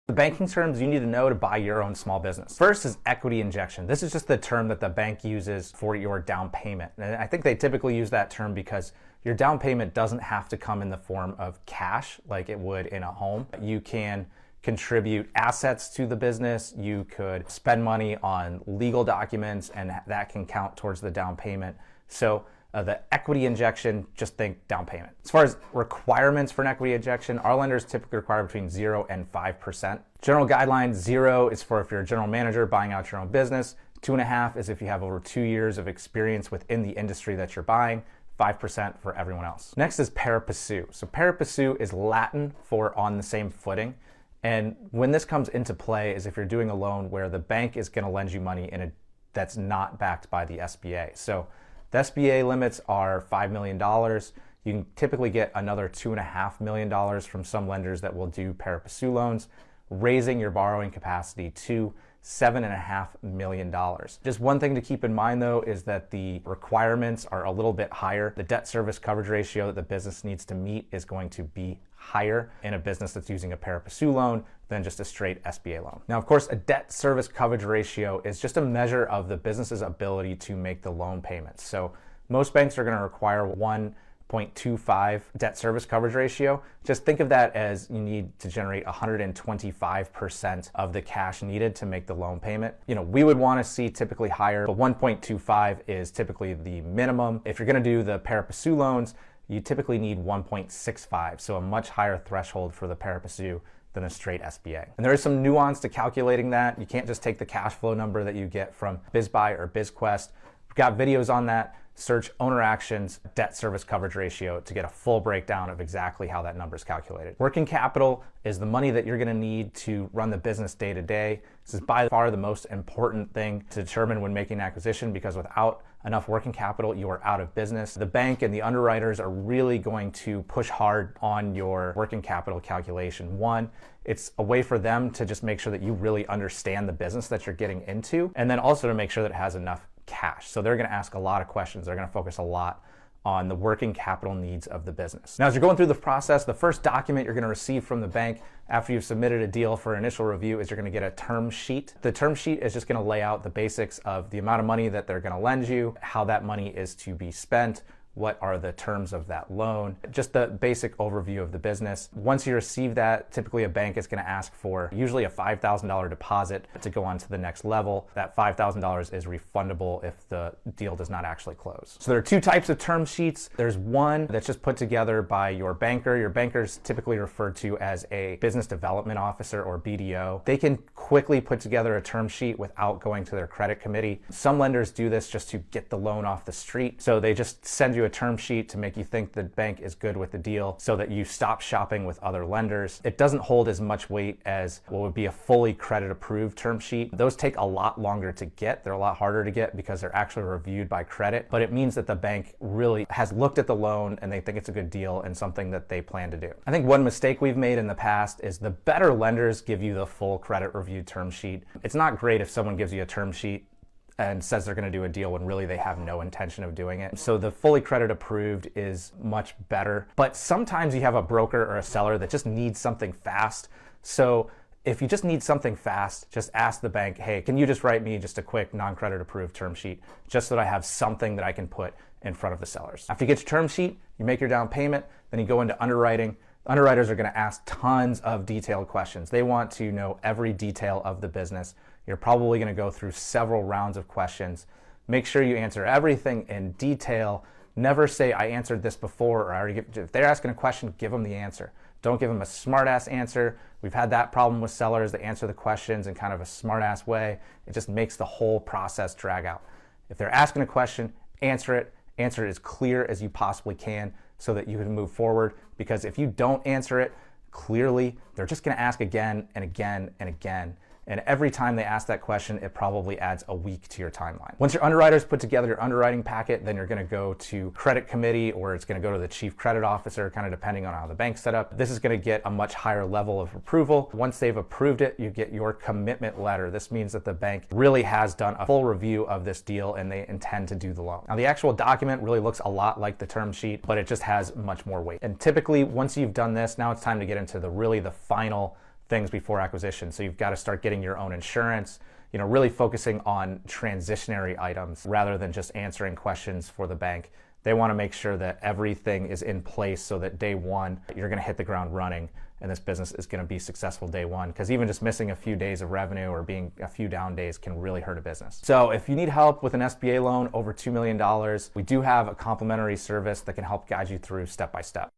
The banking terms you need to know to buy your own small business. First is equity injection. This is just the term that the bank uses for your down payment. And I think they typically use that term because your down payment doesn't have to come in the form of cash like it would in a home. You can contribute assets to the business. You could spend money on legal documents, and that can count towards the down payment. So the equity injection, just think down payment. As far as requirements for an equity injection, our lenders typically require between 0 and 5%. General guidelines, 0 is for if you're a general manager buying out your own business. 2.5 is if you have over 2 years of experience within the industry that you're buying. 5% for everyone else. Next is pari passu. So pari passu is Latin for on the same footing. And when this comes into play is if you're doing a loan where the bank is going to lend you money that's not backed by the SBA. So the SBA limits are $5 million. You can typically get another $2.5 million from some lenders that will do pari passu loans, raising your borrowing capacity to $7.5 million. Just one thing to keep in mind though is that the requirements are a little bit higher. The debt service coverage ratio that the business needs to meet is going to be higher in a business that's using a pari passu loan than just a straight SBA loan. Now, of course, a debt service coverage ratio is just a measure of the business's ability to make the loan payments. So most banks are going to require 1.25 debt service coverage ratio. Just think of that as you need to generate 125% of the cash needed to make the loan payment. We would want to see typically higher, but 1.25 is typically the minimum. If you're going to do the pari passu loans, you typically need 1.65, so a much higher threshold for the pari passu than a straight SBA. And there is some nuance to calculating that. You can't just take the cash flow number that you get from BizBuy or BizQuest. We've got videos on that. Search Owner Actions debt service coverage ratio to get a full breakdown of exactly how that number is calculated. Working capital is the money that you're going to need to run the business day to day. This is by far the most important thing to determine when making an acquisition, because without enough working capital, you are out of business. The bank and the underwriters are really going to push hard on your working capital calculation. One, it's a way for them to just make sure that you really understand the business that you're getting into, and then also to make sure that it has enough cash. So they're going to ask a lot of questions. They're going to focus a lot on the working capital needs of the business. Now, as you're going through the process, the first document you're going to receive from the bank after you've submitted a deal for initial review is you're going to get a term sheet. The term sheet is just going to lay out the basics of the amount of money that they're going to lend you, how that money is to be spent, what are the terms of that loan, just the basic overview of the business. Once you receive that, typically a bank is going to ask for usually a $5,000 deposit to go on to the next level. That $5,000 is refundable if the deal does not actually close. So there are two types of term sheets. There's one that's just put together by your banker. Your banker is typically referred to as a business development officer or BDO. They can quickly put together a term sheet without going to their credit committee. Some lenders do this just to get the loan off the street. So they just send you a term sheet to make you think the bank is good with the deal so that you stop shopping with other lenders. It doesn't hold as much weight as what would be a fully credit approved term sheet. Those take a lot longer to get. They're a lot harder to get because they're actually reviewed by credit, but it means that the bank really has looked at the loan and they think it's a good deal and something that they plan to do. I think one mistake we've made in the past is the better lenders give you the full credit reviewed term sheet. It's not great if someone gives you a term sheet and says they're going to do a deal when really they have no intention of doing it. So the fully credit approved is much better. But sometimes you have a broker or a seller that just needs something fast. So if you just need something fast, just ask the bank, hey, can you just write me just a quick non-credit approved term sheet just so that I have something that I can put in front of the sellers. After you get your term sheet, you make your down payment, then you go into underwriting. Underwriters are going to ask tons of detailed questions. They want to know every detail of the business. You're probably going to go through several rounds of questions. Make sure you answer everything in detail. Never say, I answered this before, or I already if they're asking a question, give them the answer. Don't give them a smart-ass answer. We've had that problem with sellers that answer the questions in kind of a smart-ass way. It just makes the whole process drag out. If they're asking a question, answer it as clear as you possibly can so that you can move forward. Because if you don't answer it clearly, they're just going to ask again and again and again. And every time they ask that question, it probably adds a week to your timeline. Once your underwriters put together your underwriting packet, then you're going to go to credit committee, or it's going to go to the chief credit officer, kind of depending on how the bank's set up. This is going to get a much higher level of approval. Once they've approved it, you get your commitment letter. This means that the bank really has done a full review of this deal and they intend to do the loan. Now, the actual document really looks a lot like the term sheet, but it just has much more weight. And typically, once you've done this, now it's time to get into the final things before acquisition. So you've got to start getting your own insurance, really focusing on transitionary items rather than just answering questions for the bank. They want to make sure that everything is in place so that day one, you're going to hit the ground running and this business is going to be successful day one. Because even just missing a few days of revenue or being a few down days can really hurt a business. So if you need help with an SBA loan over $2 million, we do have a complimentary service that can help guide you through step by step.